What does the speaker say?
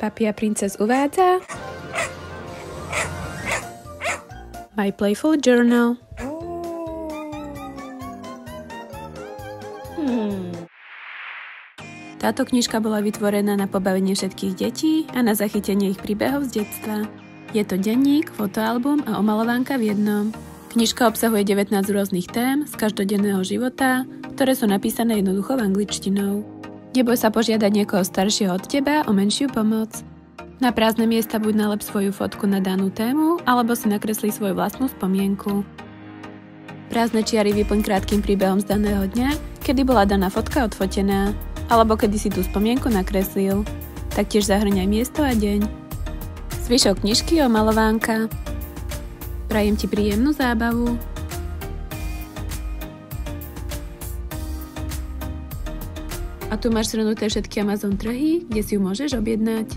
Papia Princess uvádza My Playful Journal. Táto knižka bola vytvorená na pobavenie všetkých detí a na zachytenie ich príbehov z detstva. Je to denník, fotoalbum a omalovánka v jednom. Knižka obsahuje 19 rôznych tém z každodenného života, ktoré sú napísané jednoduchou angličtinou. Neboj sa požiadať niekoho staršieho od teba o menšiu pomoc. Na prázdne miesta buď nalep svoju fotku na danú tému, alebo si nakresli svoju vlastnú spomienku. Prázdne čiary vyplň krátkym príbehom z daného dňa, kedy bola daná fotka odfotená, alebo kedy si tú spomienku nakreslil. Taktiež zahrňaj miesto a deň. Zvyšok knižky omalovánka. Prajem ti príjemnú zábavu. A tu máš zhrnuté všetky Amazon trhy, kde si ju môžeš objednať.